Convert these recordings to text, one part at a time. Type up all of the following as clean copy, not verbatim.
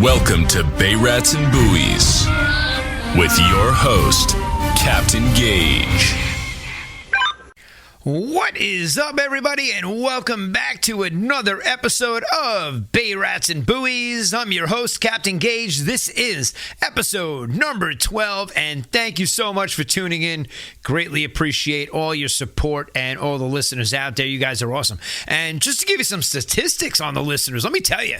Welcome to Bay Rats and Buoys with your host, Captain Gaige. What is up, everybody, and welcome back to another episode of Bay Rats and Buoys. I'm your host, Captain Gaige. This is episode number 12, and thank you so much for tuning in. Greatly appreciate all your support and all the listeners out there. You guys are awesome. And just to give you some statistics on the listeners, let me tell you,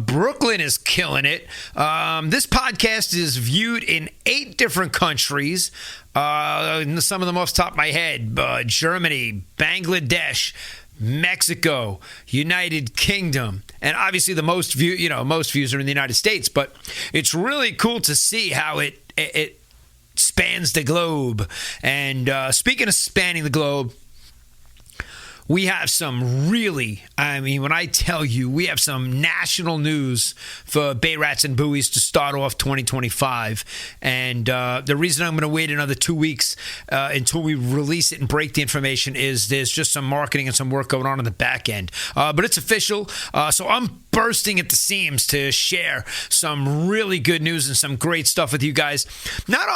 Brooklyn is killing it. This podcast is viewed in 8 different countries. Some of them off the top of my head: Germany, Bangladesh, Mexico, United Kingdom, and obviously the most views are in the United States. But it's really cool to see how it spans the globe. And speaking of spanning the globe, we have some really, when I tell you, we have some national news for Bay Rats and Buoys to start off 2025. And the reason I'm going to wait another 2 weeks until we release it and break the information is there's just some marketing and some work going on in the back end. But it's official. So I'm bursting at the seams to share some really good news and some great stuff with you guys. Not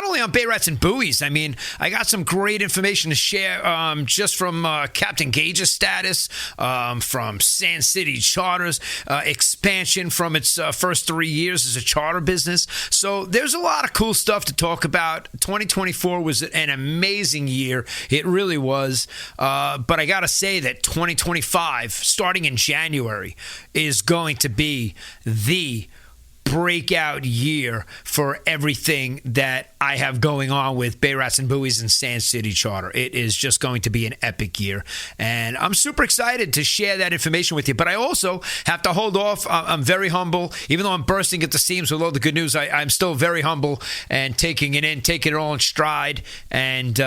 only on Bay Rats and Buoys. I got some great information to share just from Captain Gaige's status, from Sand City Charters, expansion from its first 3 years as a charter business. So there's a lot of cool stuff to talk about. 2024 was an amazing year. It really was. But I got to say that 2025, starting in January, is going to be the breakout year for everything that I have going on with Bay Rats and Buoys and Sand City Charter. It is just going to be an epic year, and I'm super excited to share that information with you. But I also have to hold off. I'm very humble. Even though I'm bursting at the seams with all the good news, I'm still very humble and taking it all in stride. And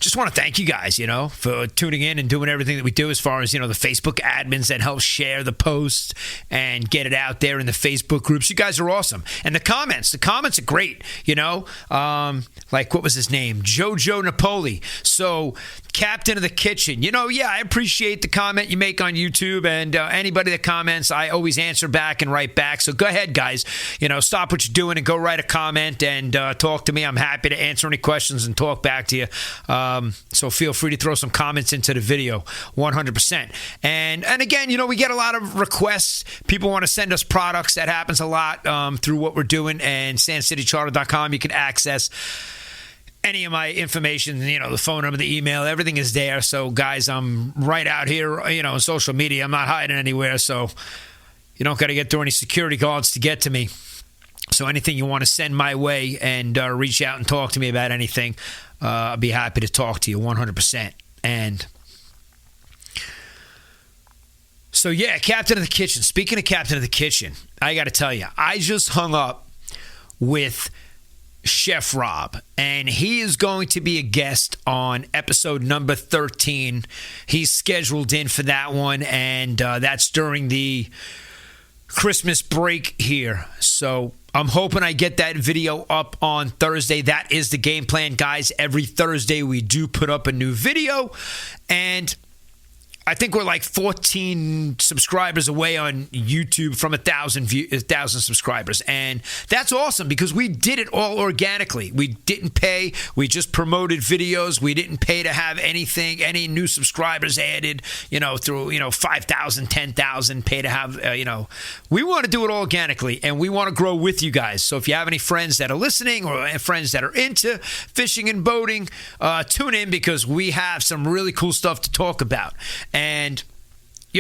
just want to thank you guys, for tuning in and doing everything that we do as far as, the Facebook admins that help share the posts and get it out there in the Facebook groups. You guys are awesome. And the comments are great, like, what was his name? Jojo Napoli. So, Captain of the Kitchen. I appreciate the comment you make on YouTube, and anybody that comments, I always answer back and write back. So go ahead, guys. Stop what you're doing and go write a comment and talk to me. I'm happy to answer any questions and talk back to you. So feel free to throw some comments into the video, 100%. And again, we get a lot of requests. People want to send us products. That happens a lot through what we're doing. And sandcitycharter.com, you can access any of my information, the phone number, the email, everything is there. So, guys, I'm right out here, on social media. I'm not hiding anywhere, so you don't got to get through any security guards to get to me. So anything you want to send my way and reach out and talk to me about anything, I'll be happy to talk to you 100%. And so, yeah, Captain of the Kitchen. Speaking of Captain of the Kitchen, I got to tell you, I just hung up with Chef Rob, and he is going to be a guest on episode number 13. He's scheduled in for that one, and that's during the Christmas break here. So I'm hoping I get that video up on Thursday. That is the game plan, guys. Every Thursday we do put up a new video, and I think we're like 14 subscribers away on YouTube from 1,000 subscribers. And that's awesome because we did it all organically. We didn't pay. We just promoted videos. We didn't pay to have any new subscribers added, through, 5,000, 10,000, pay to have, we want to do it all organically, and we want to grow with you guys. So if you have any friends that are listening or friends that are into fishing and boating, tune in because we have some really cool stuff to talk about. And,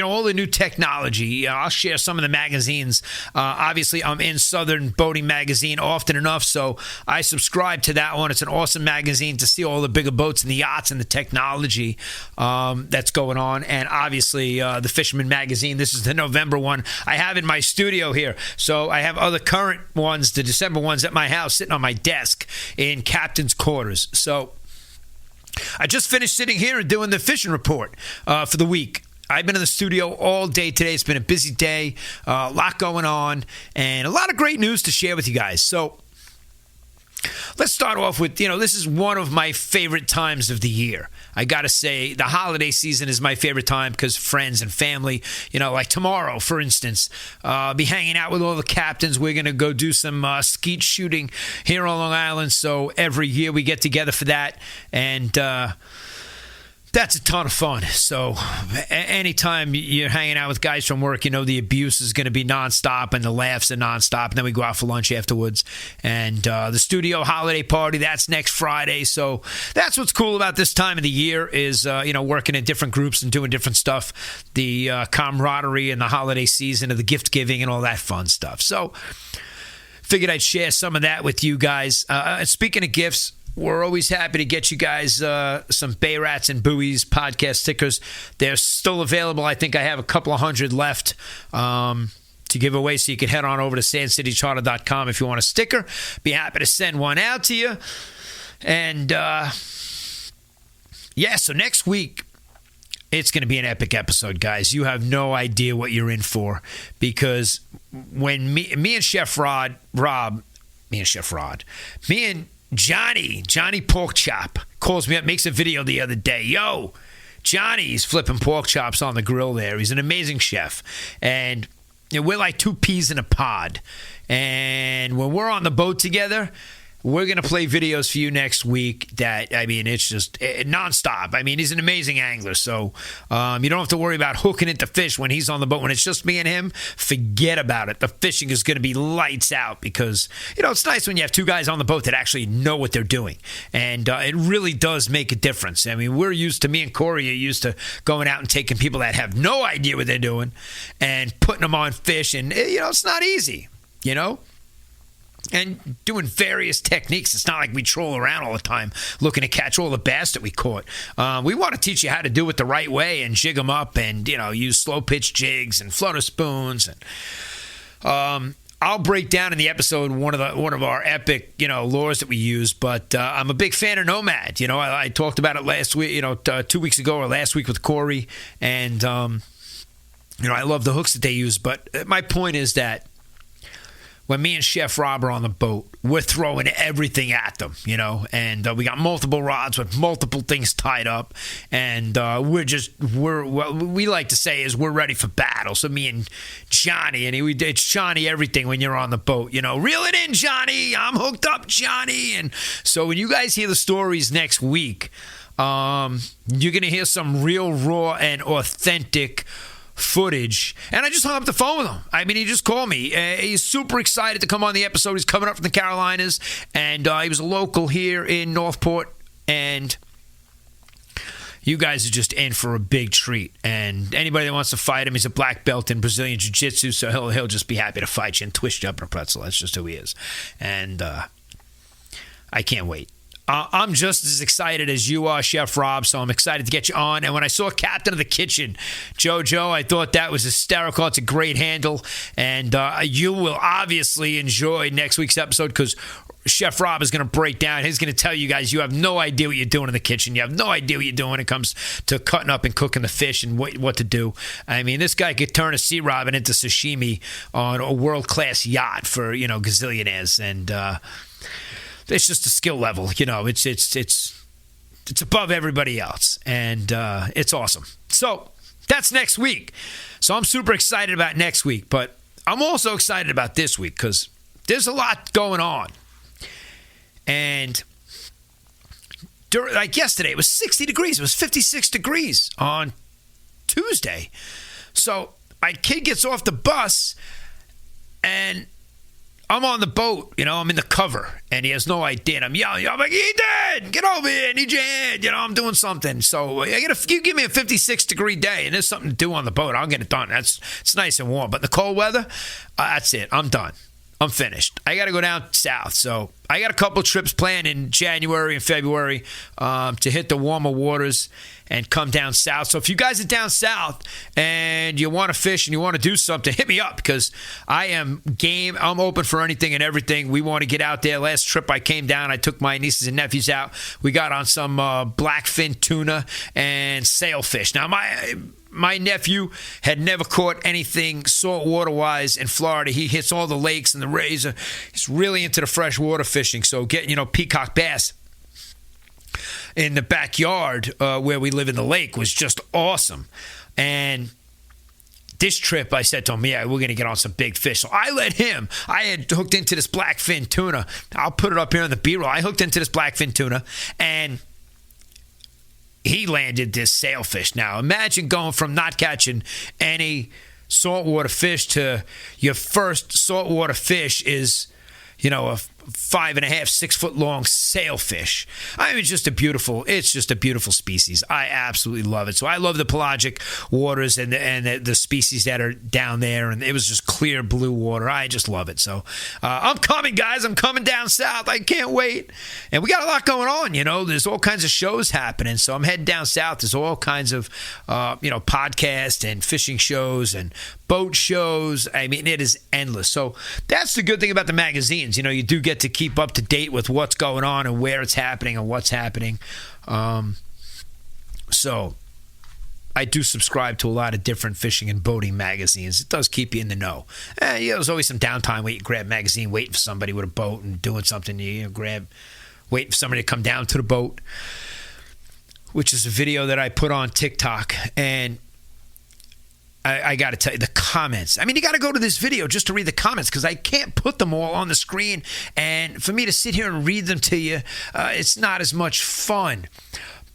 all the new technology. I'll share some of the magazines. Obviously, I'm in Southern Boating Magazine often enough, so I subscribe to that one. It's an awesome magazine to see all the bigger boats and the yachts and the technology that's going on. And obviously, the Fisherman magazine. This is the November one I have in my studio here. So I have other current ones, the December ones, at my house sitting on my desk in Captain's Quarters. So I just finished sitting here and doing the fishing report for the week. I've been in the studio all day today. It's been a busy day, a lot going on, and a lot of great news to share with you guys. So let's start off with, this is one of my favorite times of the year. I got to say, the holiday season is my favorite time because friends and family, like tomorrow, for instance, be hanging out with all the captains. We're going to go do some skeet shooting here on Long Island. So every year we get together for that. And that's a ton of fun. So anytime you're hanging out with guys from work, the abuse is going to be nonstop and the laughs are nonstop. And then we go out for lunch afterwards. And the studio holiday party, that's next Friday. So that's what's cool about this time of the year is, working in different groups and doing different stuff. The camaraderie and the holiday season of the gift giving and all that fun stuff. So figured I'd share some of that with you guys. Speaking of gifts, we're always happy to get you guys some Bay Rats and Buoys podcast stickers. They're still available. I think I have a couple of hundred left to give away, so you can head on over to sandcitycharter.com if you want a sticker. Be happy to send one out to you. And, so next week, it's going to be an epic episode, guys. You have no idea what you're in for, because when me and Chef Rod, Johnny Porkchop calls me up, makes a video the other day. Yo, Johnny's flipping pork chops on the grill there. He's an amazing chef. And we're like two peas in a pod. And when we're on the boat together, we're going to play videos for you next week that, it's just nonstop. He's an amazing angler. So you don't have to worry about hooking into fish when he's on the boat. When it's just me and him, forget about it. The fishing is going to be lights out because, it's nice when you have two guys on the boat that actually know what they're doing. And it really does make a difference. Me and Corey are used to going out and taking people that have no idea what they're doing and putting them on fish. And, it's not easy, And doing various techniques. It's not like we troll around all the time looking to catch all the bass that we caught. We want to teach you how to do it the right way and jig them up and, use slow pitch jigs and flutter spoons. And I'll break down in the episode one of our epic, lures that we use. But I'm a big fan of Nomad. I talked about it last week, 2 weeks ago or last week with Corey. And, I love the hooks that they use. But my point is that when me and Chef Rob are on the boat, we're throwing everything at them, and we got multiple rods with multiple things tied up, and what we like to say is we're ready for battle. So me and Johnny, it's Johnny everything when you're on the boat, reel it in, Johnny, I'm hooked up, Johnny. And so when you guys hear the stories next week, you're going to hear some real raw and authentic footage. And I just hung up the phone with him. He just called me. He's super excited to come on the episode. He's coming up from the Carolinas, and he was a local here in Northport, and you guys are just in for a big treat. And anybody that wants to fight him, he's a black belt in Brazilian Jiu-Jitsu, so he'll just be happy to fight you and twist you up in a pretzel. That's just who he is. And I can't wait. I'm just as excited as you are, Chef Rob, so I'm excited to get you on. And when I saw Captain of the Kitchen, Jojo, I thought that was hysterical. It's a great handle. And you will obviously enjoy next week's episode because Chef Rob is going to break down. He's going to tell you guys you have no idea what you're doing in the kitchen. You have no idea what you're doing when it comes to cutting up and cooking the fish and what to do. This guy could turn a sea robin into sashimi on a world-class yacht for, gazillionaires. And it's just a skill level, it's above everybody else, and it's awesome. So that's next week. So I'm super excited about next week, but I'm also excited about this week because there's a lot going on. And like yesterday, it was 60 degrees. It was 56 degrees on Tuesday. So my kid gets off the bus, and I'm on the boat, I'm in the cover, and he has no idea. And I'm yelling, I'm like, Ethan, get over here, I need your hand. I'm doing something. So you give me a 56-degree day, and there's something to do on the boat, I'll get it done. It's nice and warm. But in the cold weather, that's it. I'm done. I'm finished. I got to go down south. So I got a couple trips planned in January and February to hit the warmer waters and come down south. So if you guys are down south and you want to fish and you want to do something, hit me up because I am game. I'm open for anything and everything. We want to get out there. Last trip I came down, I took my nieces and nephews out. We got on some blackfin tuna and sailfish. Now, my nephew had never caught anything saltwater wise in Florida. He hits all the lakes and the rays. He's really into the freshwater fishing. So getting, peacock bass in the backyard where we live in the lake was just awesome. And this trip, I said to him, yeah, we're going to get on some big fish. So I let him. I had hooked into this blackfin tuna. I'll put it up here in the B-roll. I hooked into this blackfin tuna, and he landed this sailfish. Now, imagine going from not catching any saltwater fish to your first saltwater fish is, a 5.5, 6 foot long sailfish. I mean, it's just a beautiful species. I absolutely love it. So I love the pelagic waters and the species that are down there. And it was just clear blue water. I just love it. So I'm coming, guys. I'm coming down south. I can't wait. And we got a lot going on. There's all kinds of shows happening. So I'm heading down south. There's all kinds of, podcast and fishing shows and boat shows. I mean, it is endless. So that's the good thing about the magazines. You do get to keep up to date with what's going on and where it's happening and what's happening. So I do subscribe to a lot of different fishing and boating magazines. It does keep you in the know. There's always some downtime where you grab a magazine, waiting for somebody with a boat and doing something. Waiting for somebody to come down to the boat, which is a video that I put on TikTok. And I got to tell you, the comments. I mean, you got to go to this video just to read the comments because I can't put them all on the screen. And for me to sit here and read them to you, it's not as much fun.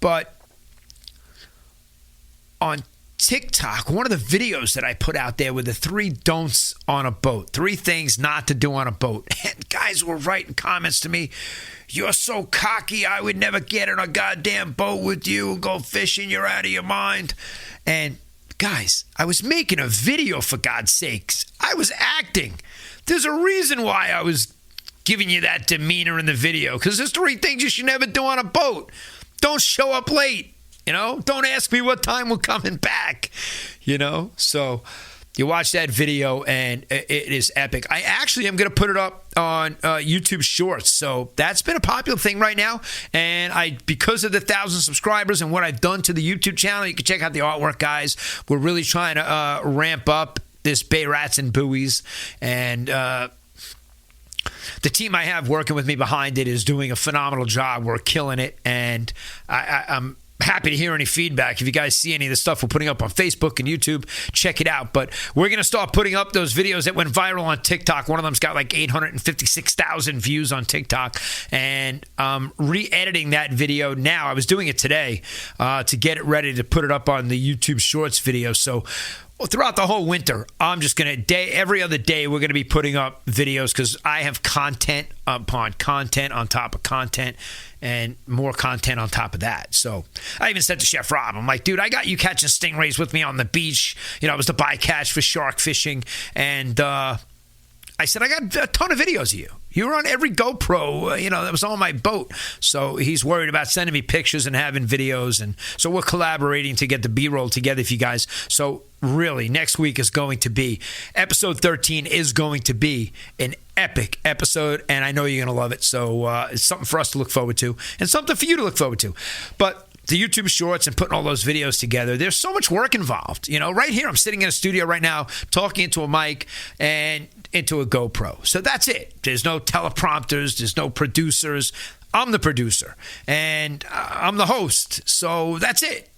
But on TikTok, one of the videos that I put out there were the 3 don'ts on a boat, 3 things not to do on a boat. And guys were writing comments to me. You're so cocky. I would never get in a goddamn boat with you and go fishing. You're out of your mind. And guys, I was making a video, for God's sakes. I was acting. There's a reason why I was giving you that demeanor in the video, because there's 3 things you should never do on a boat. Don't show up late, Don't ask me what time we're coming back, So you watch that video, and it is epic. I actually am going to put it up on YouTube Shorts. So that's been a popular thing right now. And because of the 1,000 subscribers and what I've done to the YouTube channel, you can check out the artwork, guys. We're really trying to ramp up this Bay Rats and Buoys. And the team I have working with me behind it is doing a phenomenal job. We're killing it. And I'm happy to hear any feedback. If you guys see any of the stuff we're putting up on Facebook and YouTube, check it out. But we're going to start putting up those videos that went viral on TikTok. One of them's got like 856,000 views on TikTok. And I'm re-editing that video now. I was doing it today to get it ready to put it up on the YouTube Shorts video. So throughout the whole winter, I'm just going to, every other day, we're going to be putting up videos because I have content upon content on top of content and more content on top of that. So I even said to Chef Rob, I'm like, dude, I got you catching stingrays with me on the beach. It was the bycatch for shark fishing. And I said, I got a ton of videos of you. You were on every GoPro, that was on my boat. So he's worried about sending me pictures and having videos. And so we're collaborating to get the B-roll together for you guys. So really, next week is going to be, episode 13 is going to be an epic episode. And I know you're going to love it. So it's something for us to look forward to and something for you to look forward to. But the YouTube Shorts and putting all those videos together, there's so much work involved. Right here, I'm sitting in a studio right now talking into a mic and into a GoPro. So that's it. There's no teleprompters. There's no producers. I'm the producer and I'm the host. So that's it.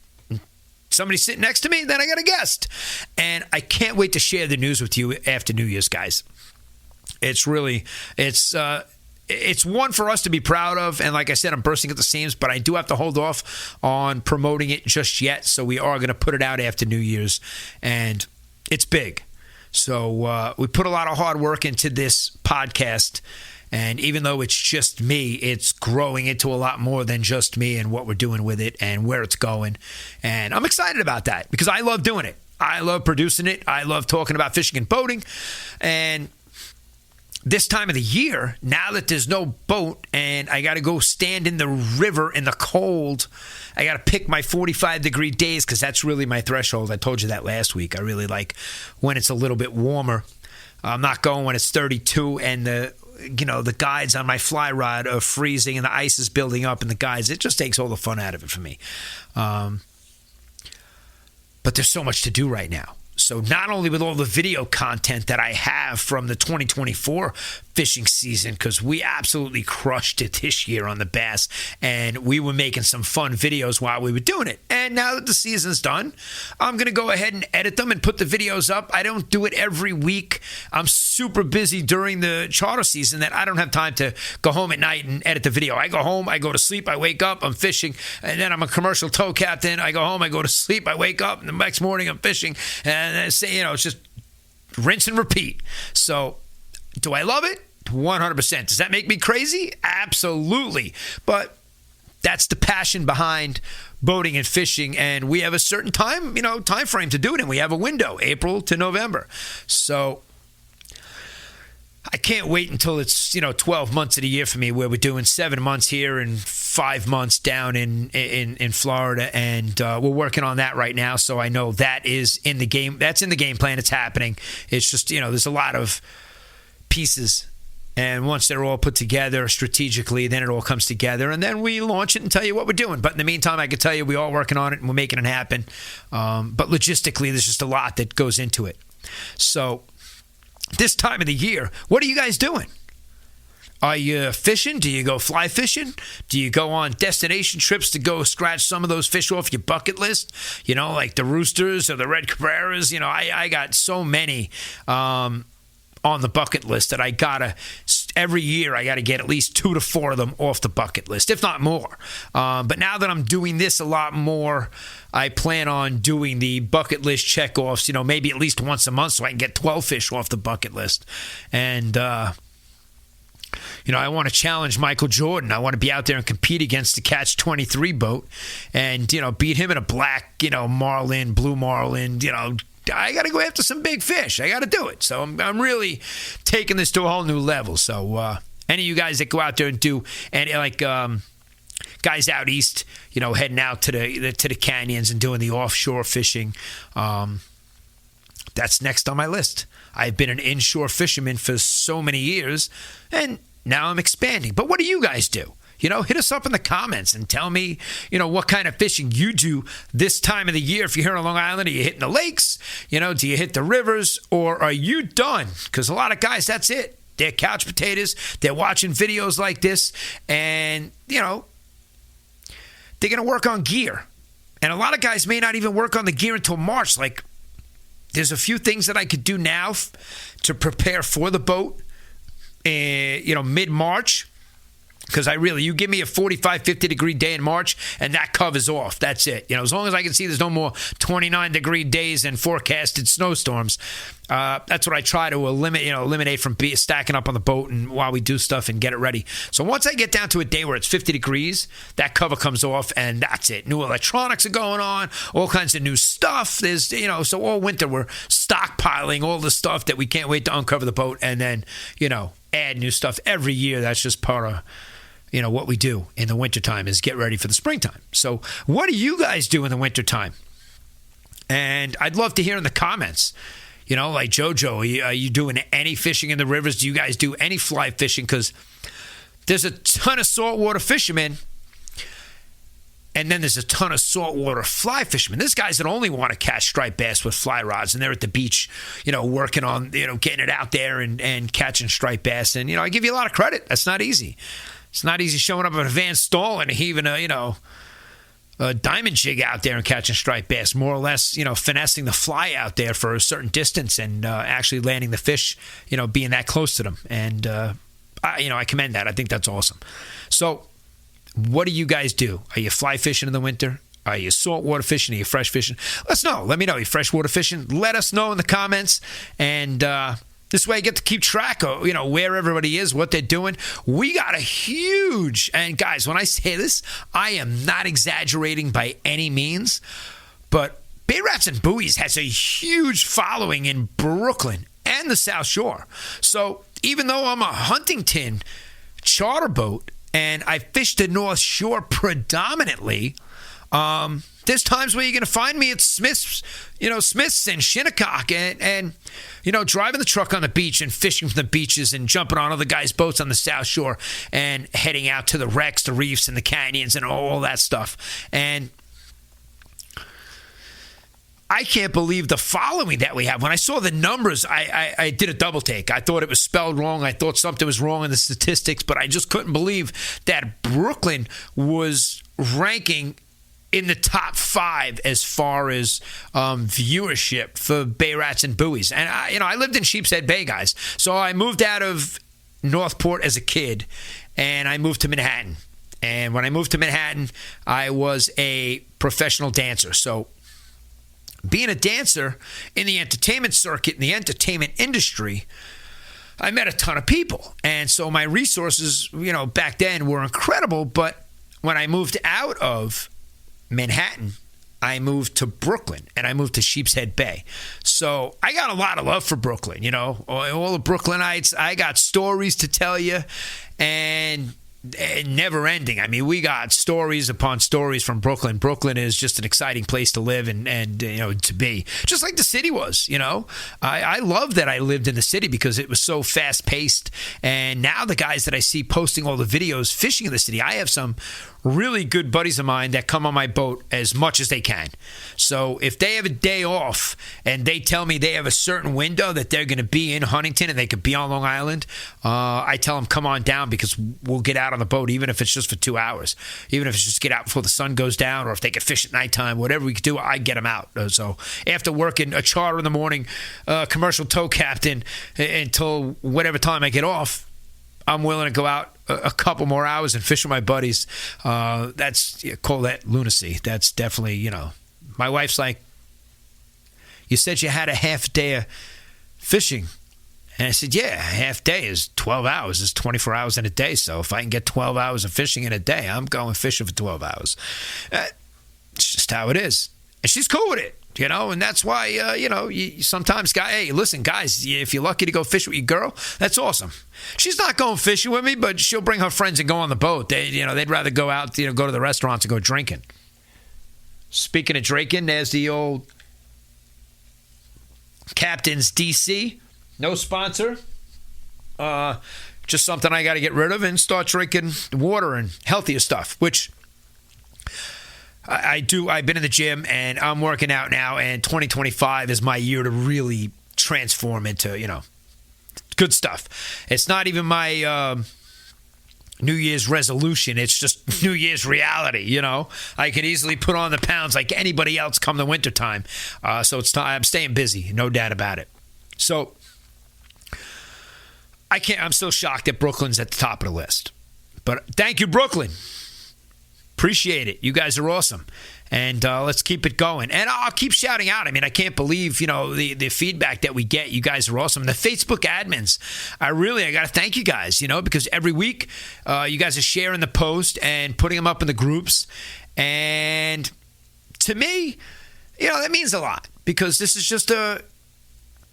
Somebody's sitting next to me, then I got a guest. And I can't wait to share the news with you after New Year's, guys. It's one for us to be proud of. And like I said, I'm bursting at the seams, but I do have to hold off on promoting it just yet. So we are going to put it out after New Year's. And it's big. So we put a lot of hard work into this podcast. And even though it's just me, it's growing into a lot more than just me and what we're doing with it and where it's going. And I'm excited about that because I love doing it. I love producing it. I love talking about fishing and boating. And this time of the year, now that there's no boat and I got to go stand in the river in the cold, I got to pick my 45-degree days because that's really my threshold. I told you that last week. I really like when it's a little bit warmer. I'm not going when it's 32 and the guides on my fly rod are freezing and the ice is building up and the guides, it just takes all the fun out of it for me. But there's so much to do right now. So not only with all the video content that I have from the 2024 fishing season, because we absolutely crushed it this year on the bass, and we were making some fun videos while we were doing it. And now that the season's done, I'm going to go ahead and edit them and put the videos up. I don't do it every week. I'm super busy during the charter season that I don't have time to go home at night and edit the video. I go home, I go to sleep, I wake up, I'm fishing, and then I'm a commercial tow captain. I go home, I go to sleep, I wake up, and the next morning I'm fishing, and I say, it's just rinse and repeat. So do I love it? 100%. Does that make me crazy? Absolutely. But that's the passion behind boating and fishing, and we have a certain time frame to do it in. We have a window, April to November. So I can't wait until it's 12 months of the year for me, where we're doing 7 months here and 5 months down in Florida, and we're working on that right now. So I know that is in the game. That's in the game plan. It's happening. It's just there's a lot of pieces, and once they're all put together strategically, then it all comes together, and then we launch it and tell you what we're doing. But in the meantime, I can tell you we are working on it and we're making it happen. But logistically, there's just a lot that goes into it. So this time of the year, what are you guys doing? Are you fishing? Do you go fly fishing? Do you go on destination trips to go scratch some of those fish off your bucket list? Like the roosters or the red cabreras. I got so many on the bucket list that every year I gotta get at least 2 to 4 of them off the bucket list, if not more. But now that I'm doing this a lot more, I plan on doing the bucket list checkoffs, maybe at least once a month, so I can get 12 fish off the bucket list. And I want to challenge Michael Jordan. I want to be out there and compete against the Catch 23 boat, and beat him in a black, marlin, blue marlin. I got to go after some big fish. I got to do it. So I'm really taking this to a whole new level. So any of you guys that go out there and do, and guys out east, heading out to the canyons and doing the offshore fishing, that's next on my list. I've been an inshore fisherman for so many years, and now I'm expanding. But what do you guys do? Hit us up in the comments and tell me, what kind of fishing you do this time of the year. If you're here on Long Island, are you hitting the lakes? Do you hit the rivers, or are you done? Because a lot of guys, that's it. They're couch potatoes. They're watching videos like this, and, they're going to work on gear. And a lot of guys may not even work on the gear until March. Like, there's a few things that I could do now to prepare for the boat, mid-March. Because you give me a 45, 50-degree day in March, and that covers off. That's it. As long as I can see there's no more 29-degree days and forecasted snowstorms, that's what I try to eliminate from stacking up on the boat and while we do stuff and get it ready. So once I get down to a day where it's 50 degrees, that cover comes off, and that's it. New electronics are going on, all kinds of new stuff. There's, so all winter we're stockpiling all the stuff that we can't wait to uncover the boat, and then, add new stuff every year. That's just part of what we do in the wintertime is get ready for the springtime. So what do you guys do in the wintertime? And I'd love to hear in the comments, like JoJo, are you doing any fishing in the rivers? Do you guys do any fly fishing? Because there's a ton of saltwater fishermen, and then there's a ton of saltwater fly fishermen. There's guys that only want to catch striped bass with fly rods, and they're at the beach, working on, getting it out there and catching striped bass. And, I give you a lot of credit. That's not easy. It's not easy showing up at a Van Stall and heaving a diamond jig out there and catching striped bass, more or less, finessing the fly out there for a certain distance and actually landing the fish, being that close to them. And, I commend that. I think that's awesome. So what do you guys do? Are you fly fishing in the winter? Are you saltwater fishing? Are you fresh fishing? Let me know. Are you freshwater fishing? Let us know in the comments. And this way I get to keep track of, where everybody is, what they're doing. We got a huge, and guys, when I say this, I am not exaggerating by any means, but Bay Rats and Buoys has a huge following in Brooklyn and the South Shore. So even though I'm a Huntington charter boat, and I fish the North Shore predominantly, there's times where you're going to find me at Smith's and Shinnecock and driving the truck on the beach and fishing from the beaches and jumping on other guys' boats on the South Shore and heading out to the wrecks, the reefs, and the canyons and all that stuff. And I can't believe the following that we have. When I saw the numbers, I did a double take. I thought it was spelled wrong. I thought something was wrong in the statistics, but I just couldn't believe that Brooklyn was ranking in the top 5 as far as viewership for Bay Rats and Buoys. And I lived in Sheepshead Bay, guys. So I moved out of Northport as a kid, and I moved to Manhattan. And when I moved to Manhattan, I was a professional dancer. So being a dancer in the entertainment circuit, in the entertainment industry, I met a ton of people. And so my resources, back then were incredible. But when I moved out of Manhattan, I moved to Brooklyn, and I moved to Sheepshead Bay. So I got a lot of love for Brooklyn, all the Brooklynites. I got stories to tell you, and never ending. I mean, we got stories upon stories from Brooklyn. Brooklyn is just an exciting place to live and to be, just like the city was. I love that I lived in the city because it was so fast paced. And now the guys that I see posting all the videos fishing in the city, I have some really good buddies of mine that come on my boat as much as they can. So if they have a day off and they tell me they have a certain window that they're going to be in Huntington and they could be on Long Island, I tell them, come on down, because we'll get out on the boat, even if it's just for 2 hours, even if it's just get out before the sun goes down, or if they could fish at nighttime, whatever we could do, I get them out. So after working a charter in the morning, commercial tow captain, until whatever time I get off, I'm willing to go out a couple more hours and fish with my buddies. Call that lunacy. That's definitely, my wife's like, you said you had a half day of fishing. And I said, yeah, a half day is 12 hours. It's 24 hours in a day. So if I can get 12 hours of fishing in a day, I'm going fishing for 12 hours. It's just how it is. And she's cool with it. And that's why, you sometimes, hey, listen, guys, if you're lucky to go fish with your girl, that's awesome. She's not going fishing with me, but she'll bring her friends and go on the boat. They'd rather go out, go to the restaurants and go drinking. Speaking of drinking, there's the old Captain's DC. No sponsor. Just something I got to get rid of and start drinking water and healthier stuff, which I do. I've been in the gym and I'm working out now, and 2025 is my year to really transform into, good stuff. It's not even my New Year's resolution. It's just New Year's reality, I can easily put on the pounds like anybody else come the wintertime. So I'm staying busy, no doubt about it. So I'm still shocked that Brooklyn's at the top of the list. But thank you, Brooklyn. Appreciate it. You guys are awesome. And let's keep it going. And I'll keep shouting out. I mean, I can't believe, the feedback that we get. You guys are awesome. The Facebook admins, I got to thank you guys, because every week you guys are sharing the post and putting them up in the groups. And to me, that means a lot, because this is just a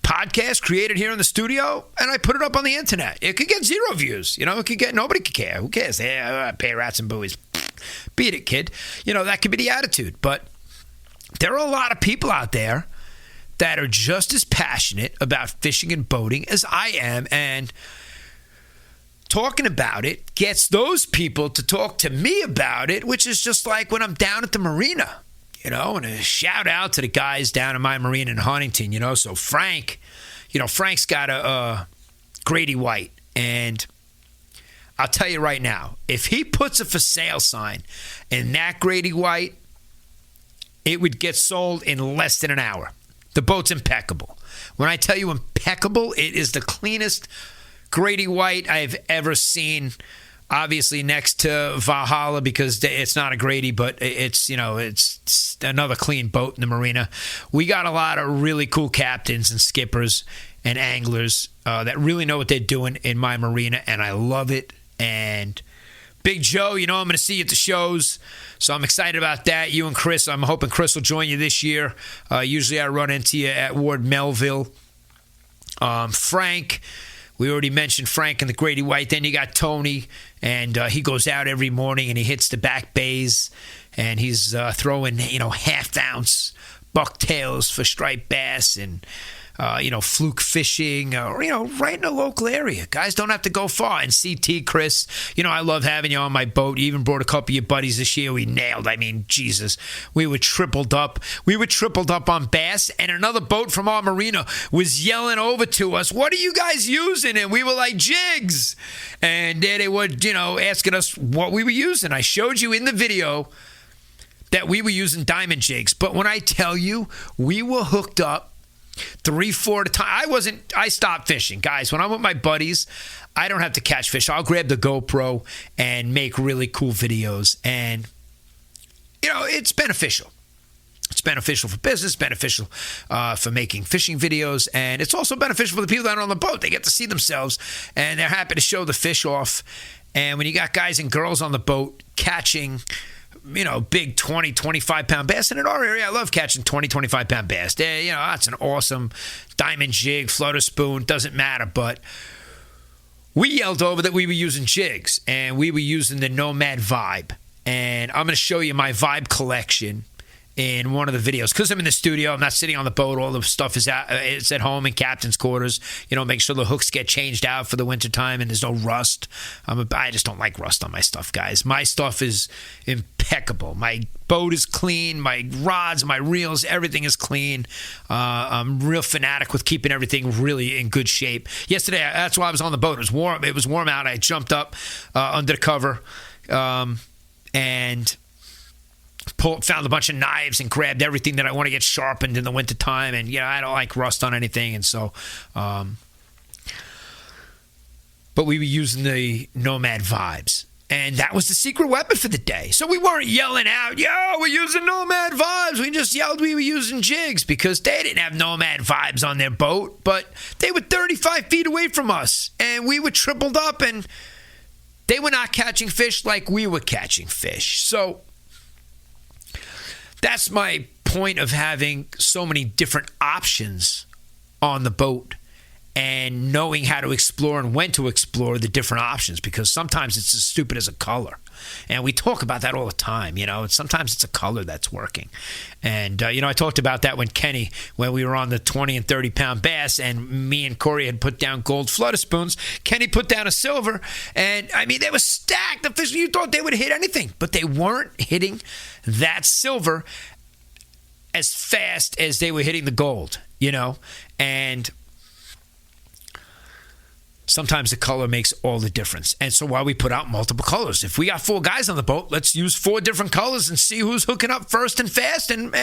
podcast created here in the studio, and I put it up on the internet. It could get 0 views. Nobody could care. Who cares? Bay Rats and Buoys. Beat it, kid. That could be the attitude. But there are a lot of people out there that are just as passionate about fishing and boating as I am. And talking about it gets those people to talk to me about it, which is just like when I'm down at the marina. And a shout out to the guys down in my marina in Huntington, So Frank, Frank's got a Grady White. And I'll tell you right now, if he puts a for sale sign in that Grady White, it would get sold in less than an hour. The boat's impeccable. When I tell you impeccable, it is the cleanest Grady White I've ever seen. Obviously next to Valhalla, because it's not a Grady, but it's another clean boat in the marina. We got a lot of really cool captains and skippers and anglers that really know what they're doing in my marina, and I love it. And Big Joe, I'm going to see you at the shows, so I'm excited about that. You and Chris, I'm hoping Chris will join you this year. Usually I run into you at Ward Melville. Frank, we already mentioned Frank and the Grady White. Then you got Tony, and he goes out every morning and he hits the back bays, and he's throwing, half-ounce bucktails for striped bass, and fluke fishing, or, right in the local area. Guys don't have to go far. And CT, Chris, I love having you on my boat. You even brought a couple of your buddies this year. We nailed. I mean, Jesus, we were tripled up. We were tripled up on bass, and another boat from our marina was yelling over to us, "What are you guys using?" And we were like, "Jigs." And there they were, asking us what we were using. I showed you in the video that we were using diamond jigs. But when I tell you, we were hooked up 3-4 at a time. I stopped fishing. Guys, when I'm with my buddies, I don't have to catch fish. I'll grab the GoPro and make really cool videos. And, it's beneficial. It's beneficial for business, beneficial for making fishing videos, and it's also beneficial for the people that are on the boat. They get to see themselves, and they're happy to show the fish off. And when you got guys and girls on the boat catching, big 20, 25-pound bass. And in our area, I love catching 20, 25-pound bass. That's an awesome diamond jig, floater spoon, doesn't matter. But we yelled over that we were using jigs, and we were using the Nomad Vibe. And I'm going to show you my Vibe collection in one of the videos. Because I'm in the studio, I'm not sitting on the boat. All the stuff is it's at home in captain's quarters. Make sure the hooks get changed out for the wintertime and there's no rust. I just don't like rust on my stuff, guys. My stuff is impeccable. My boat is clean. My rods, my reels, everything is clean. I'm real fanatic with keeping everything really in good shape. Yesterday, that's why I was on the boat. It was warm. It was warm out. I jumped up under the cover and found a bunch of knives and grabbed everything that I want to get sharpened in the wintertime. And, I don't like rust on anything. And so, but we were using the Nomad Vibes. And that was the secret weapon for the day. So we weren't yelling out, "Yo, we're using Nomad Vibes." We just yelled we were using jigs because they didn't have Nomad Vibes on their boat. But they were 35 feet away from us. And we were tripled up. And they were not catching fish like we were catching fish. So that's my point of having so many different options on the boat and knowing how to explore and when to explore the different options, because sometimes it's as stupid as a color. And we talk about that all the time, sometimes it's a color that's working. And, I talked about that when we were on the 20 and 30 pound bass, and me and Corey had put down gold flutter spoons. Kenny put down a silver, and they were stacked. The fish, you thought they would hit anything, but they weren't hitting that silver as fast as they were hitting the gold, and sometimes the color makes all the difference. And so why we put out multiple colors. If we got 4 guys on the boat, let's use 4 different colors and see who's hooking up first and fast and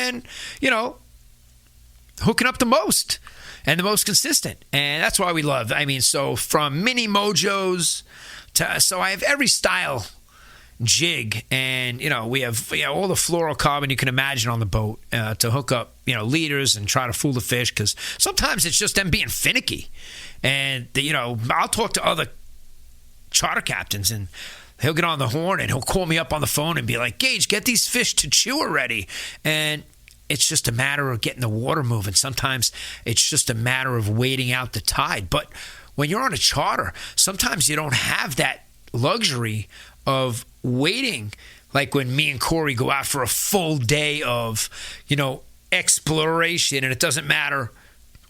hooking up the most and the most consistent. And that's why we love. So from mini mojos so I have every style jig, and we have all the fluorocarbon you can imagine on the boat to hook up leaders and try to fool the fish, because sometimes it's just them being finicky. And I'll talk to other charter captains, and he'll get on the horn and he'll call me up on the phone and be like, "Gaige, get these fish to chew already." And it's just a matter of getting the water moving. Sometimes it's just a matter of waiting out the tide. But when you're on a charter, sometimes you don't have that luxury of waiting. Like when me and Corey go out for a full day of, exploration, and it doesn't matter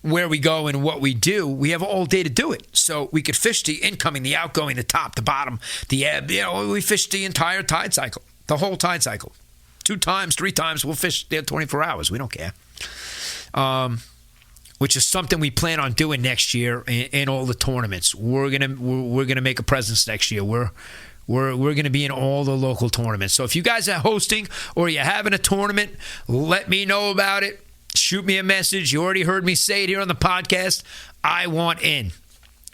where we go and what we do, we have all day to do it. So we could fish the incoming, the outgoing, the top, the bottom, the ebb. We fish the entire tide cycle, the whole tide cycle. 2 times, 3 times, we'll fish there 24 hours. We don't care. Which is something we plan on doing next year in all the tournaments. We're gonna make a presence next year. We're going to be in all the local tournaments. So if you guys are hosting or you're having a tournament, let me know about it. Shoot me a message. You already heard me say it here on the podcast. I want in.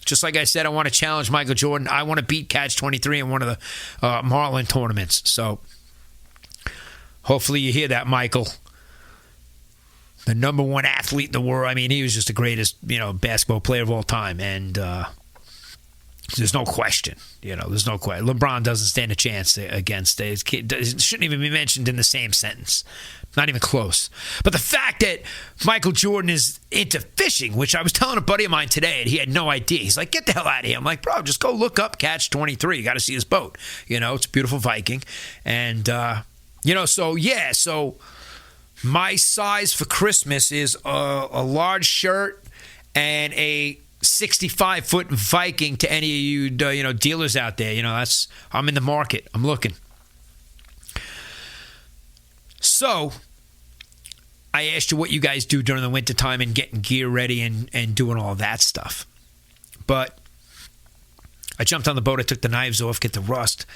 Just like I said, I want to challenge Michael Jordan. I want to beat Catch 23 in one of the Marlin tournaments. So hopefully you hear that, Michael. The number 1 athlete in the world. He was just the greatest, basketball player of all time. And there's no question. There's no question. LeBron doesn't stand a chance against it. It shouldn't even be mentioned in the same sentence. Not even close. But the fact that Michael Jordan is into fishing, which I was telling a buddy of mine today, and he had no idea. He's like, "Get the hell out of here." I'm like, "Bro, just go look up Catch 23. You got to see his boat. It's a beautiful Viking." And, so my size for Christmas is a large shirt and a 65-foot Viking to any of you, dealers out there. I'm in the market. I'm looking. So I asked you what you guys do during the wintertime and getting gear ready and doing all that stuff. But I jumped on the boat. I took the knives off, get the rust.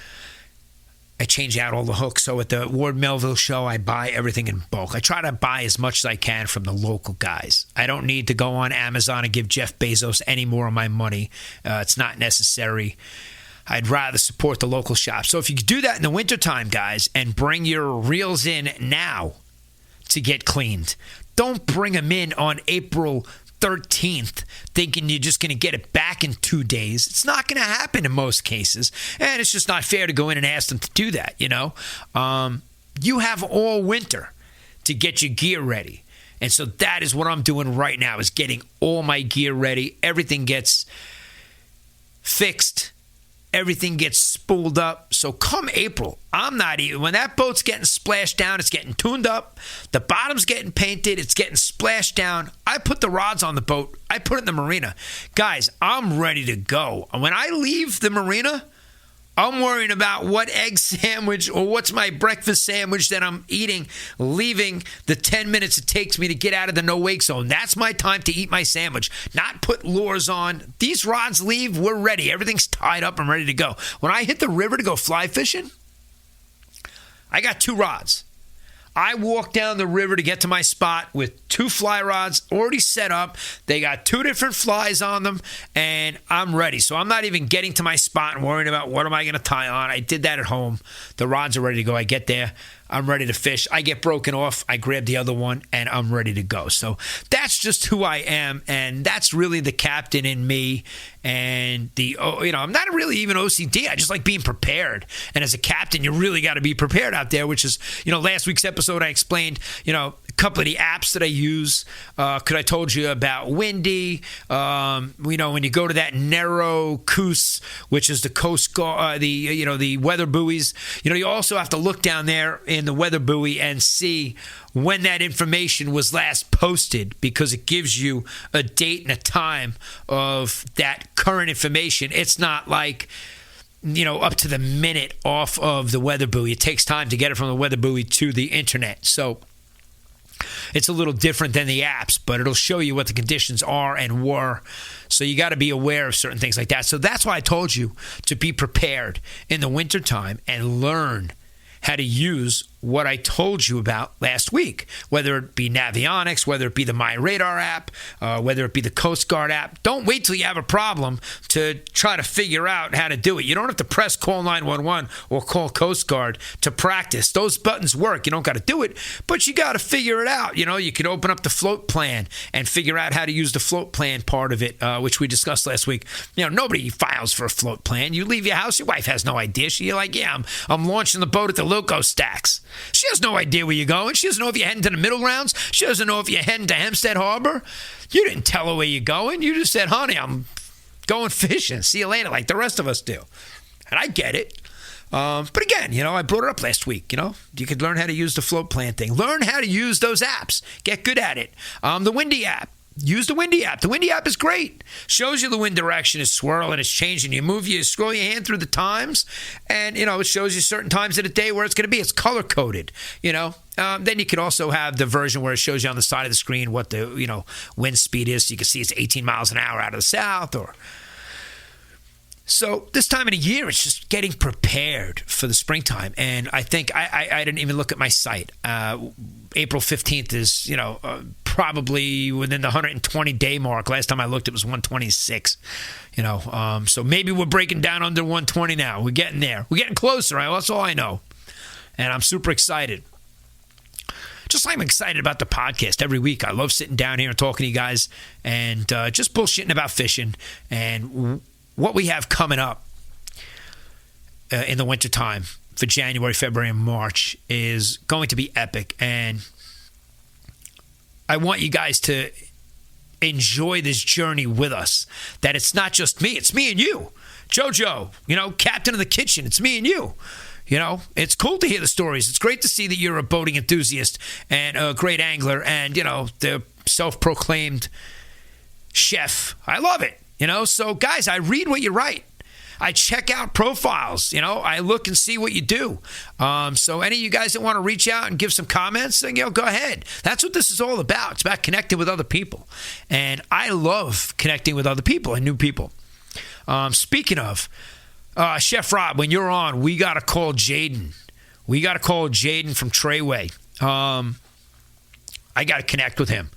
I change out all the hooks. So at the Ward Melville show, I buy everything in bulk. I try to buy as much as I can from the local guys. I don't need to go on Amazon and give Jeff Bezos any more of my money. It's not necessary. I'd rather support the local shops. So if you could do that in the wintertime, guys, and bring your reels in now to get cleaned. Don't bring them in on April 13th thinking you're just going to get it back in 2 days. It's not going to happen in most cases, and it's just not fair to go in and ask them to do that. You have all winter to get your gear ready, and so that is what I'm doing right now, is getting all my gear ready. Everything gets fixed. Everything gets spooled up. So come April, when that boat's getting splashed down, it's getting tuned up, the bottom's getting painted, it's getting splashed down. I put the rods on the boat. I put it in the marina. Guys, I'm ready to go. When I leave the marina, I'm worrying about what egg sandwich or what's my breakfast sandwich that I'm eating, leaving the 10 minutes it takes me to get out of the no-wake zone. That's my time to eat my sandwich, not put lures on. These rods leave, we're ready. Everything's tied up and ready to go. When I hit the river to go fly fishing, I got 2 rods. I walk down the river to get to my spot with 2 fly rods already set up. They got 2 different flies on them, and I'm ready. So I'm not even getting to my spot and worrying about what am I going to tie on. I did that at home. The rods are ready to go. I get there. I'm ready to fish. I get broken off. I grab the other one, and I'm ready to go. So that's just who I am, and that's really the captain in me. And I'm not really even OCD. I just like being prepared. And as a captain, you really got to be prepared out there, which is, last week's episode I explained, a couple of the apps that I use. Because I told you about Windy. When you go to that narrow coast, which is the Coast Guard, the weather buoys, you also have to look down there in the weather buoy and see when that information was last posted, because it gives you a date and a time of that current information. It's not like, up to the minute off of the weather buoy. It takes time to get it from the weather buoy to the internet. So it's a little different than the apps, but it'll show you what the conditions are and were. So you got to be aware of certain things like that. So that's why I told you to be prepared in the wintertime and learn how to use what I told you about last week, whether it be Navionics, whether it be the My Radar app, whether it be the Coast Guard app. Don't wait till you have a problem to try to figure out how to do it. You don't have to press call 911 or call Coast Guard to practice. Those buttons work. You don't got to do it, but you got to figure it out. You can open up the float plan and figure out how to use the float plan part of it, which we discussed last week. Nobody files for a float plan. You leave your house, your wife has no idea. She's like, yeah, I'm launching the boat at the Loco Stacks. She has no idea where you're going. She doesn't know if you're heading to the middle grounds. She doesn't know if you're heading to Hempstead Harbor. You didn't tell her where you're going. You just said, honey, I'm going fishing. See you later, like the rest of us do. And I get it. But again, I brought it up last week. You could learn how to use the float plan thing. Learn how to use those apps. Get good at it. The Windy app. Use the Windy app. The Windy app is great. Shows you the wind direction is swirling, it's changing. You scroll your hand through the times, and it shows you certain times of the day where it's going to be. It's color coded. Then you could also have the version where it shows you on the side of the screen what the wind speed is. So you can see it's 18 miles an hour out of the south, So this time of the year, it's just getting prepared for the springtime. And I think I didn't even look at my site. April 15th is, probably within the 120-day mark. Last time I looked, it was 126. So maybe we're breaking down under 120 now. We're getting there. We're getting closer. That's all I know. And I'm super excited. Just like I'm excited about the podcast every week. I love sitting down here and talking to you guys and just bullshitting about fishing and what we have coming up in the wintertime for January, February, and March is going to be epic. And I want you guys to enjoy this journey with us. That it's not just me. It's me and you. JoJo, captain of the kitchen. It's me and you. It's cool to hear the stories. It's great to see that you're a boating enthusiast and a great angler and, the self-proclaimed chef. I love it. So guys, I read what you write. I check out profiles. I look and see what you do. So any of you guys that want to reach out and give some comments, go ahead. That's what this is all about. It's about connecting with other people. And I love connecting with other people and new people. Speaking of, Chef Rob, when you're on, we got to call Jaden. We got to call Jaden from Treyway. I got to connect with him.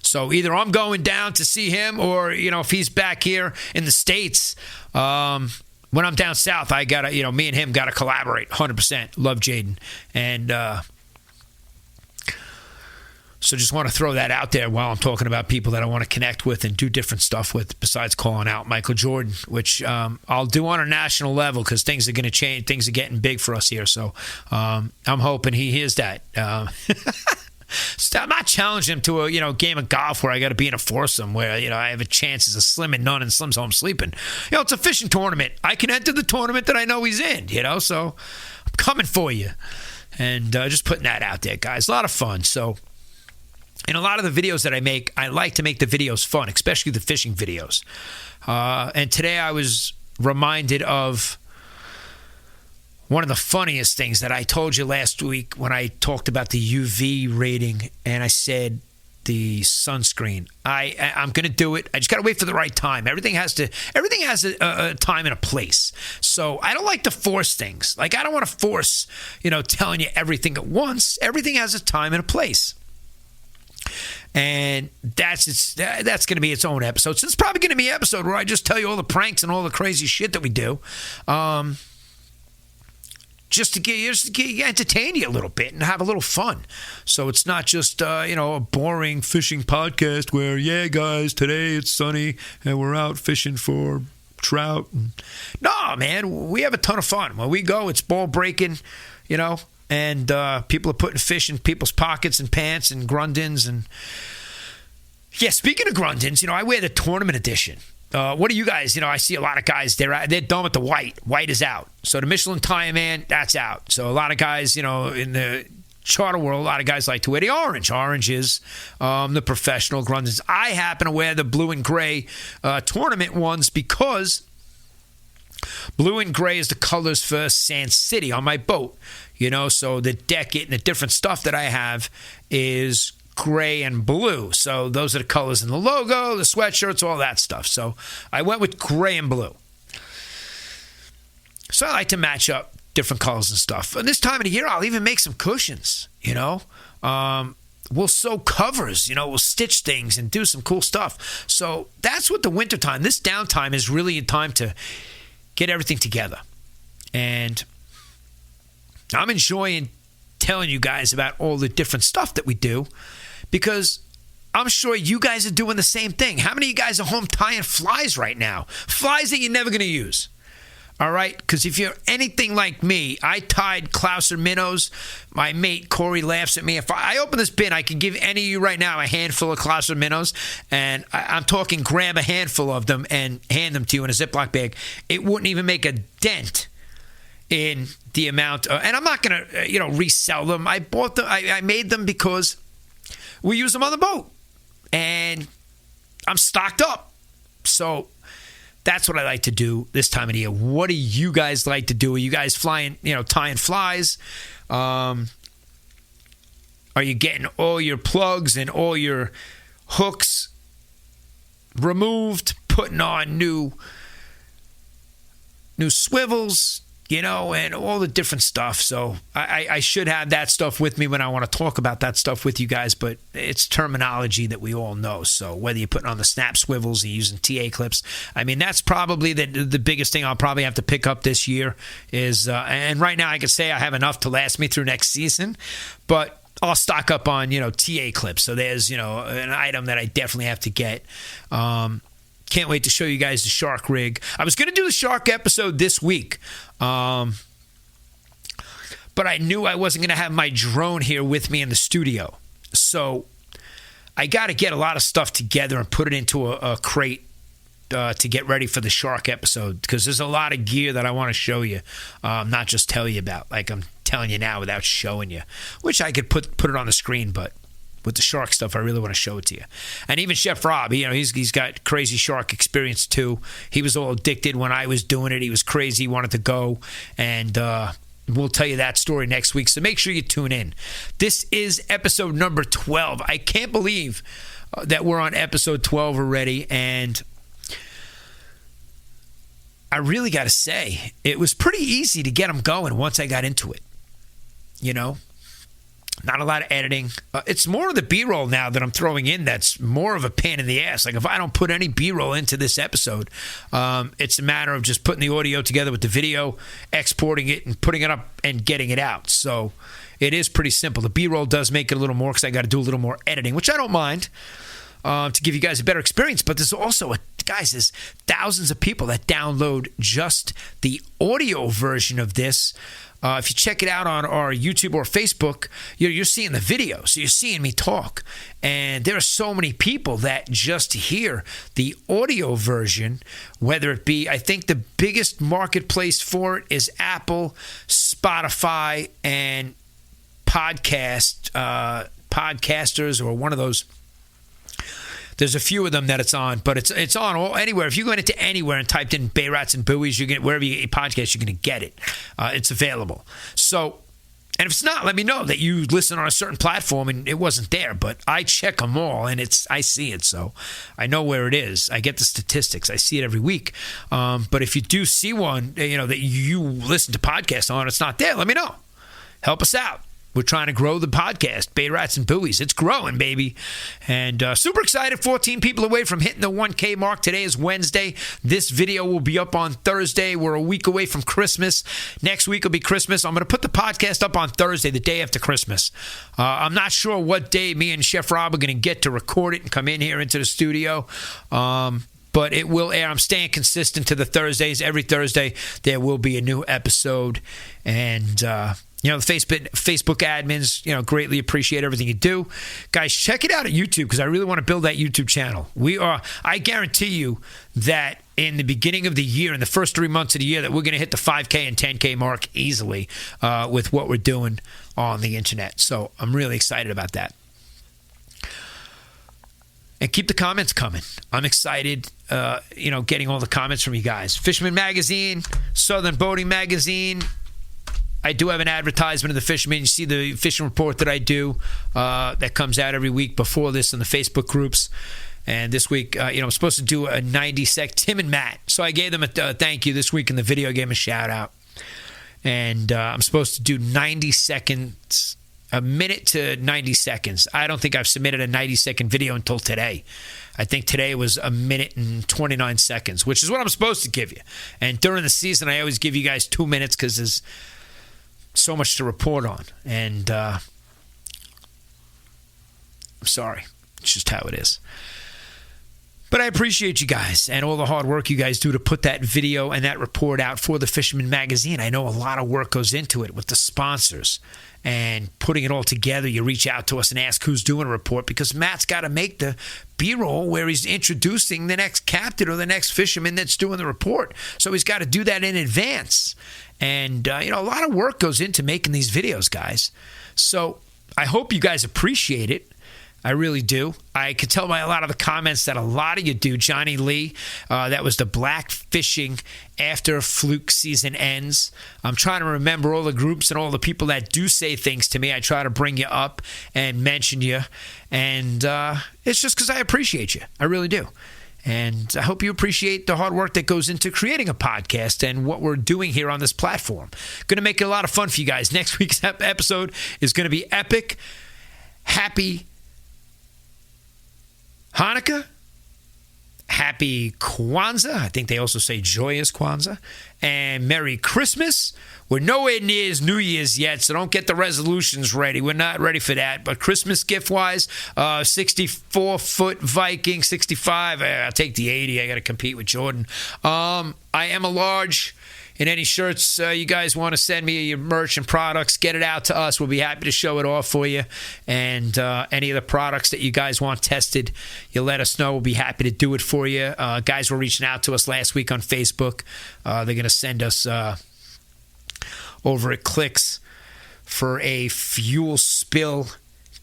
So either I'm going down to see him or, if he's back here in the States, when I'm down south, I got to, me and him got to collaborate 100%. Love Jaden. And so just want to throw that out there while I'm talking about people that I want to connect with and do different stuff with besides calling out Michael Jordan, which I'll do on a national level because things are going to change. Things are getting big for us here. So I'm hoping he hears that. So I'm not challenging him to a game of golf where I got to be in a foursome where I have a chance as a slim and none and slim's home sleeping. It's a fishing tournament. I can enter the tournament that I know he's in. So I'm coming for you, and just putting that out there, guys. A lot of fun. So in a lot of the videos that I make, I like to make the videos fun, especially the fishing videos. And today I was reminded of one of the funniest things that I told you last week when I talked about the UV rating and I said the sunscreen. I'm going to do it. I just got to wait for the right time. Everything has a time and a place. So I don't like to force things. I don't want to force, telling you everything at once. Everything has a time and a place. And that's going to be its own episode. So it's probably going to be an episode where I just tell you all the pranks and all the crazy shit that we do. Just to entertain you a little bit and have a little fun. So it's not just, a boring fishing podcast where, yeah, guys, today it's sunny and we're out fishing for trout. No, man, we have a ton of fun. When we go, it's ball breaking, and people are putting fish in people's pockets and pants and Grundins. And, yeah, speaking of Grundins, I wear the tournament edition. What do you guys, I see a lot of guys, they're done with the white. White is out. So the Michelin Tire Man, that's out. So a lot of guys, in the charter world, a lot of guys like to wear the orange. Orange is the professional Grundins. I happen to wear the blue and gray tournament ones because blue and gray is the colors for Sand City on my boat. So the deck and the different stuff that I have is gray and blue. So those are the colors in the logo, the sweatshirts, all that stuff. So I went with gray and blue. So I like to match up different colors and stuff. And this time of the year, I'll even make some cushions, We'll sew covers, we'll stitch things and do some cool stuff. So that's what the wintertime, this downtime is really a time to get everything together. And I'm enjoying telling you guys about all the different stuff that we do because I'm sure you guys are doing the same thing. How many of you guys are home tying flies right now? Flies that you're never going to use. All right? Because if you're anything like me, I tied Clouser minnows. My mate Corey laughs at me. If I open this bin, I can give any of you right now a handful of Clouser minnows. And I'm talking grab a handful of them and hand them to you in a Ziploc bag. It wouldn't even make a dent in the amount of, and I'm not going to, resell them. I bought them. I made them because we use them on the boat, and I'm stocked up. So that's what I like to do this time of the year. What do you guys like to do? Are you guys flying, tying flies? Are you getting all your plugs and all your hooks removed, putting on new swivels? And all the different stuff. So I should have that stuff with me when I want to talk about that stuff with you guys, but it's terminology that we all know. So whether you're putting on the snap swivels or using TA clips, that's probably the biggest thing I'll probably have to pick up this year is, and right now I can say I have enough to last me through next season, but I'll stock up on, TA clips. So there's, an item that I definitely have to get. Can't wait to show you guys the shark rig. I was going to do the shark episode this week, but I knew I wasn't going to have my drone here with me in the studio. So I got to get a lot of stuff together and put it into a crate to get ready for the shark episode because there's a lot of gear that I want to show you, not just tell you about. Like I'm telling you now without showing you, which I could put it on the screen, but with the shark stuff, I really want to show it to you. And even Chef Rob, he's got crazy shark experience too. He was all addicted when I was doing it. He was crazy, he wanted to go, and we'll tell you that story next week. So make sure you tune in. This is episode number 12. I can't believe that we're on episode 12 already, and I really got to say, it was pretty easy to get them going once I got into it. Not a lot of editing. It's more of the B-roll now that I'm throwing in that's more of a pain in the ass. Like, if I don't put any B-roll into this episode, it's a matter of just putting the audio together with the video, exporting it, and putting it up and getting it out. So it is pretty simple. The B-roll does make it a little more because I got to do a little more editing, which I don't mind, to give you guys a better experience. But there's also, there's thousands of people that download just the audio version of this. If you check it out on our YouTube or Facebook, you're seeing the video. So you're seeing me talk. And there are so many people that just hear the audio version, whether it be, I think the biggest marketplace for it is Apple, Spotify, and podcasters, or one of those. There's a few of them that it's on, but it's on anywhere. If you go into anywhere and typed in Bay Rats and Buoys, wherever you get a podcast, you're going to get it. It's available. So, and if it's not, let me know that you listen on a certain platform and it wasn't there. But I check them all, and I see it, so I know where it is. I get the statistics. I see it every week. But if you do see one, that you listen to podcasts on, it's not there, let me know. Help us out. We're trying to grow the podcast, Bay Rats and Buoys. It's growing, baby. And super excited, 14 people away from hitting the 1K mark. Today is Wednesday. This video will be up on Thursday. We're a week away from Christmas. Next week will be Christmas. I'm going to put the podcast up on Thursday, the day after Christmas. I'm not sure what day me and Chef Rob are going to get to record it and come in here into the studio. But it will air. I'm staying consistent to the Thursdays. Every Thursday, there will be a new episode. And the Facebook admins, greatly appreciate everything you do. Guys, check it out at YouTube, because I really want to build that YouTube channel. I guarantee you that in the beginning of the year, in the first 3 months of the year, that we're going to hit the 5K and 10K mark easily with what we're doing on the internet. So I'm really excited about that. And keep the comments coming. I'm excited, getting all the comments from you guys. Fisherman Magazine, Southern Boating Magazine. I do have an advertisement of the Fisherman. You see the fishing report that I do that comes out every week before this in the Facebook groups. And this week, I'm supposed to do a 90-second. Tim and Matt. So I gave them a thank you this week in the video. I gave them a shout out. And I'm supposed to do 90 seconds, a minute to 90 seconds. I don't think I've submitted a 90-second video until today. I think today was a minute and 29 seconds, which is what I'm supposed to give you. And during the season, I always give you guys 2 minutes because there's so much to report on. And I'm sorry. It's just how it is. But I appreciate you guys and all the hard work you guys do to put that video and that report out for the Fisherman Magazine. I know a lot of work goes into it with the sponsors and putting it all together. You reach out to us and ask who's doing a report, because Matt's got to make the B-roll where he's introducing the next captain or the next fisherman that's doing the report. So he's got to do that in advance. And, a lot of work goes into making these videos, guys. So I hope you guys appreciate it. I really do. I could tell by a lot of the comments that a lot of you do. Johnny Lee, that was the black fishing after fluke season ends. I'm trying to remember all the groups and all the people that do say things to me. I try to bring you up and mention you. And it's just because I appreciate you. I really do. And I hope you appreciate the hard work that goes into creating a podcast and what we're doing here on this platform. Going to make it a lot of fun for you guys. Next week's episode is going to be epic. Happy Hanukkah, Happy Kwanzaa. I think they also say Joyous Kwanzaa. And Merry Christmas. We're nowhere near New Year's yet, so don't get the resolutions ready. We're not ready for that. But Christmas gift-wise, 64-foot Viking, 65. I'll take the 80. I got to compete with Jordan. I am a large. In any shirts you guys want to send me your merch and products, get it out to us. We'll be happy to show it off for you. And any of the products that you guys want tested, you let us know. We'll be happy to do it for you. Guys were reaching out to us last week on Facebook. They're going to send us over at Clicks for a fuel spill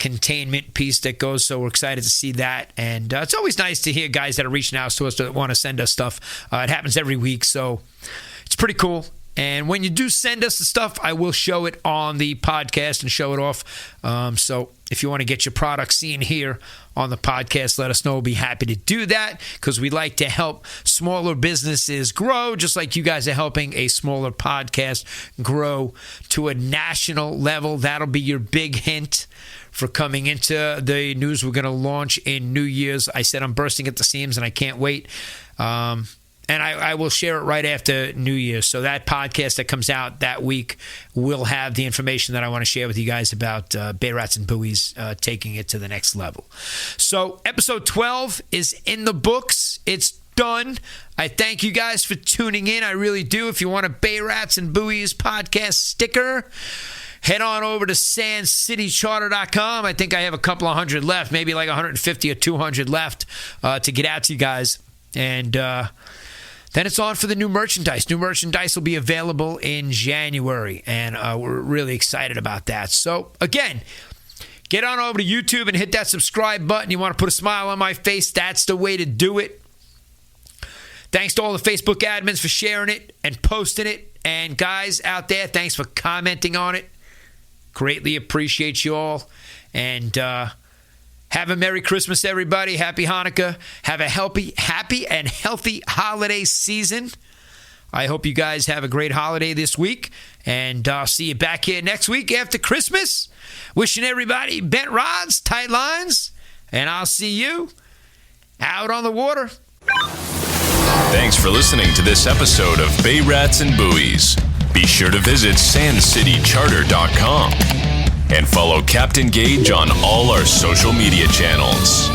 containment piece that goes. So we're excited to see that. And it's always nice to hear guys that are reaching out to us that want to send us stuff. It happens every week. So it's pretty cool. And when you do send us the stuff, I will show it on the podcast and show it off. So if you want to get your product seen here on the podcast, let us know. We'll be happy to do that because we like to help smaller businesses grow, just like you guys are helping a smaller podcast grow to a national level. That'll be your big hint for coming into the news we're going to launch in New Year's. I said I'm bursting at the seams and I can't wait. And I will share it right after New Year's. So that podcast that comes out that week will have the information that I want to share with you guys about Bay Rats and Buoys taking it to the next level. So episode 12 is in the books. It's done. I thank you guys for tuning in. I really do. If you want a Bay Rats and Buoys podcast sticker, head on over to sandcitycharter.com. I think I have a couple of hundred left, maybe like 150 or 200 left to get out to you guys. And then it's on for the new merchandise. New merchandise will be available in January, and we're really excited about that. So, again, get on over to YouTube and hit that subscribe button. You want to put a smile on my face, that's the way to do it. Thanks to all the Facebook admins for sharing it and posting it. And guys out there, thanks for commenting on it. Greatly appreciate you all. And have a Merry Christmas, everybody. Happy Hanukkah. Have a happy and healthy holiday season. I hope you guys have a great holiday this week. And I'll see you back here next week after Christmas. Wishing everybody bent rods, tight lines. And I'll see you out on the water. Thanks for listening to this episode of Bay Rats and Buoys. Be sure to visit sandcitycharter.com and follow Captain Gaige on all our social media channels.